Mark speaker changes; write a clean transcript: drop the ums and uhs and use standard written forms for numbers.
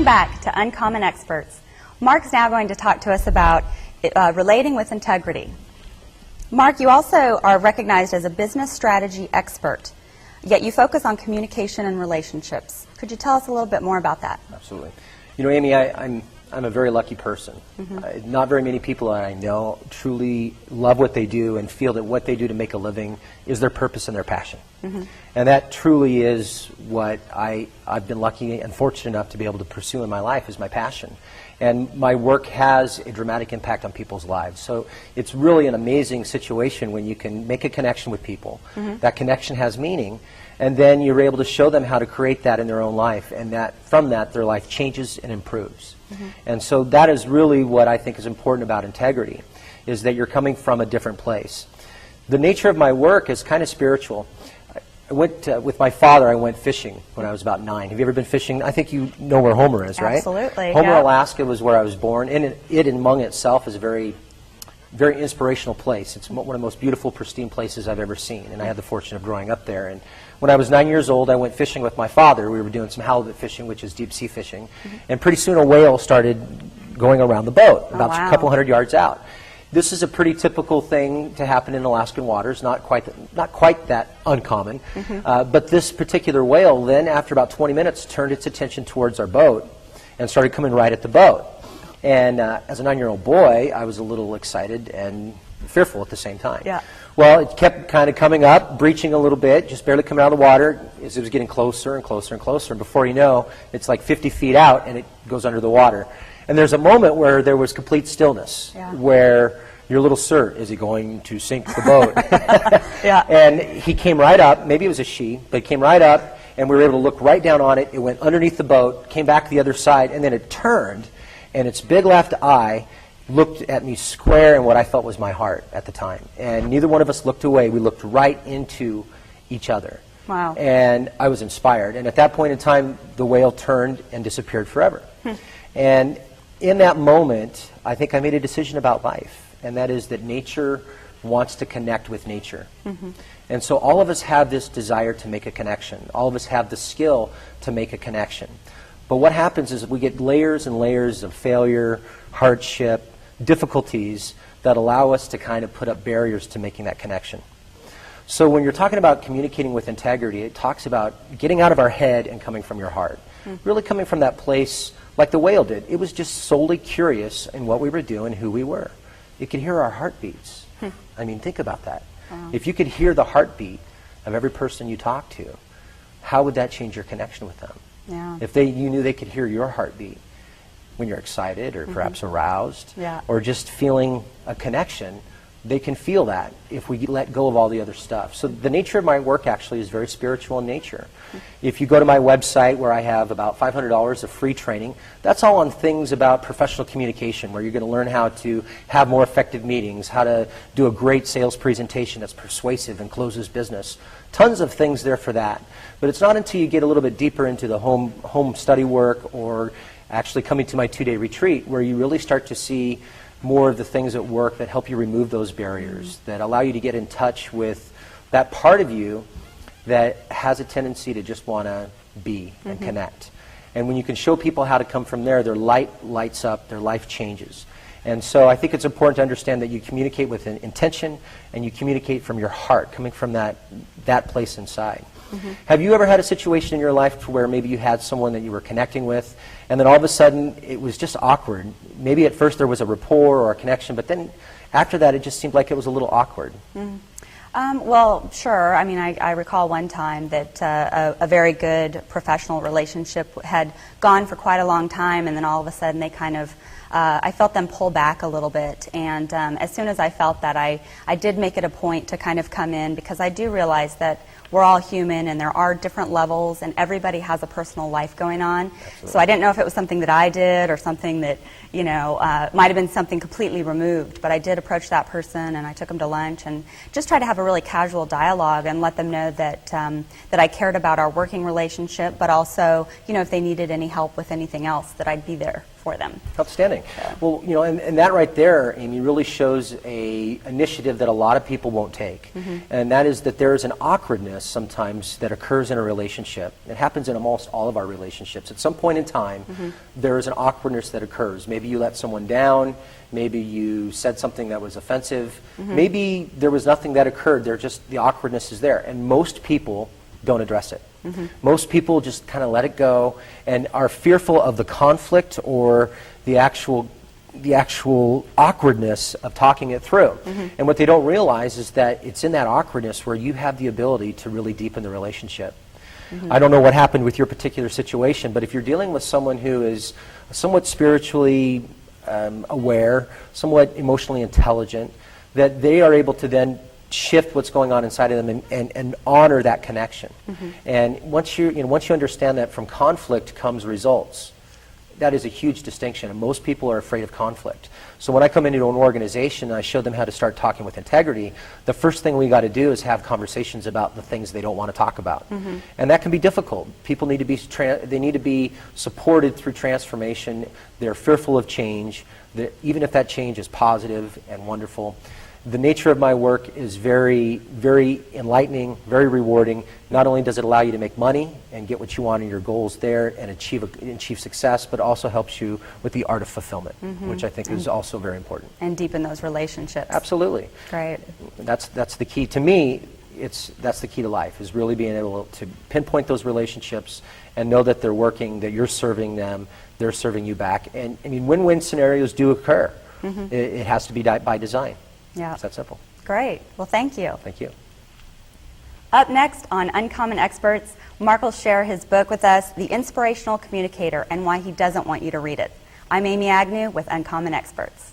Speaker 1: Welcome back to Uncommon Experts. Mark's now going to talk to us about relating with integrity. Mark, you also are recognized as a business strategy expert, yet you focus on communication and relationships. Could you tell us a little bit more about that?
Speaker 2: Absolutely. You know, Amy, I'm a very lucky person. Not very many people that I know truly love what they do and feel that what they do to make a living is their purpose and their passion. And that truly is what I've been lucky and fortunate enough to be able to pursue in my life, is my passion. And my work has a dramatic impact on people's lives. So it's really an amazing situation when you can make a connection with people. That connection has meaning, and then you're able to show them how to create that in their own life, and that from that their life changes and improves. And so that is really what I think is important about integrity, is that you're coming from a different place. The nature of my work is kind of spiritual. I went with my father. I went fishing when I was about 9. Have you ever been fishing? I think you know where Homer is, right?
Speaker 1: Absolutely.
Speaker 2: Homer, Alaska was where I was born, and it among itself is a very, very inspirational place. It's one of the most beautiful, pristine places I've ever seen, and I had the fortune of growing up there. And when I was 9 years old, I went fishing with my father. We were doing some halibut fishing, which is deep sea fishing, and pretty soon a whale started going around the boat, about a couple hundred yards out. This is a pretty typical thing to happen in Alaskan waters, not quite that uncommon. But this particular whale then, after about 20 minutes, turned its attention towards our boat and started coming right at the boat. And as a 9-year-old boy, I was a little excited and fearful at the same time. Well, it kept kind of coming up, breaching a little bit, just barely coming out of the water as it was getting closer and closer and closer. And before you know, it's like 50 feet out and it goes under the water. And there's a moment where there was complete stillness, where your little sir, is he going to sink the boat? And he came right up, maybe it was a she, but he came right up, and we were able to look right down on it. It went underneath the boat, came back to the other side, and then it turned, and its big left eye looked at me square in what I felt was my heart at the time. And neither one of us looked away. We looked right into each other.
Speaker 1: Wow.
Speaker 2: And I was inspired. And at that point in time, the whale turned and disappeared forever. And in that moment, I think I made a decision about life, and that is that nature wants to connect with nature. And so all of us have this desire to make a connection. All of us have the skill to make a connection. But what happens is we get layers and layers of failure, hardship, difficulties that allow us to kind of put up barriers to making that connection. So when you're talking about communicating with integrity, it talks about getting out of our head and coming from your heart. Really coming from that place like the whale did. It was just solely curious in what we were doing, who we were. It could hear our heartbeats. I mean, think about that. If you could hear the heartbeat of every person you talk to, how would that change your connection with them? If you knew they could hear your heartbeat when you're excited or perhaps aroused or just feeling a connection, they can feel that if we let go of all the other stuff. So the nature of my work actually is very spiritual in nature. If you go to my website, where I have about $500 of free training, that's all on things about professional communication, where you're going to learn how to have more effective meetings, how to do a great sales presentation that's persuasive and closes business. Tons of things there for that. But it's not until you get a little bit deeper into the home study work, or actually coming to my 2-day retreat, where you really start to see more of the things at work that help you remove those barriers, that allow you to get in touch with that part of you that has a tendency to just want to be and connect. And when you can show people how to come from there, their light lights up, their life changes. And so I think it's important to understand that you communicate with an intention, and you communicate from your heart, coming from that place inside. Have you ever had a situation in your life where maybe you had someone that you were connecting with, and then all of a sudden it was just awkward? Maybe at first there was a rapport or a connection, but then after that it just seemed like it was a little awkward.
Speaker 1: Well, sure. I mean, I recall one time that a very good professional relationship had gone for quite a long time, and then all of a sudden they kind of, I felt them pull back a little bit. And as soon as I felt that, I did make it a point to kind of come in, because I do realize that we're all human and there are different levels, and everybody has a personal life going on. So I didn't know if it was something that I did or something that, you know, might have been something completely removed. But I did approach that person, and I took them to lunch and just tried to have a really casual dialogue and let them know that that I cared about our working relationship, but also, you know, if they needed any help with anything else, that I'd be there for them.
Speaker 2: Outstanding. Well, and that right there, Amy, really shows a initiative that a lot of people won't take. And that is that there is an awkwardness sometimes that occurs in a relationship. It happens in almost all of our relationships. At some point in time, there is an awkwardness that occurs. Maybe you let someone down. Maybe you said something that was offensive. Maybe there was nothing that occurred. The awkwardness is there. And most people don't address it. Most people just kind of let it go and are fearful of the conflict or the actual awkwardness of talking it through. And what they don't realize is that it's in that awkwardness where you have the ability to really deepen the relationship. I don't know what happened with your particular situation, but if you're dealing with someone who is somewhat spiritually aware, somewhat emotionally intelligent, that they are able to then shift what's going on inside of them and honor that connection. And once you understand that from conflict comes results, that is a huge distinction, and most people are afraid of conflict. So when I come into an organization and I show them how to start talking with integrity, the first thing we got to do is have conversations about the things they don't want to talk about. And that can be difficult. People need to be they need to be supported through transformation. They're fearful of change, even if that change is positive and wonderful. The nature of my work is very, very enlightening, very rewarding. Not only does it allow you to make money and get what you want in your goals there and achieve success, but also helps you with the art of fulfillment, which I think is also very important.
Speaker 1: And deepen those relationships.
Speaker 2: Absolutely.
Speaker 1: Great.
Speaker 2: That's the key. To me, that's the key to life, is really being able to pinpoint those relationships and know that they're working, that you're serving them, they're serving you back. And I mean, win-win scenarios do occur. It has to be by design.
Speaker 1: Yeah.
Speaker 2: It's that simple.
Speaker 1: Great. Well, thank you.
Speaker 2: Thank you.
Speaker 1: Up next on Uncommon Experts, Mark will share his book with us, The Inspirational Communicator, and why he doesn't want you to read it. I'm Amy Agnew with Uncommon Experts.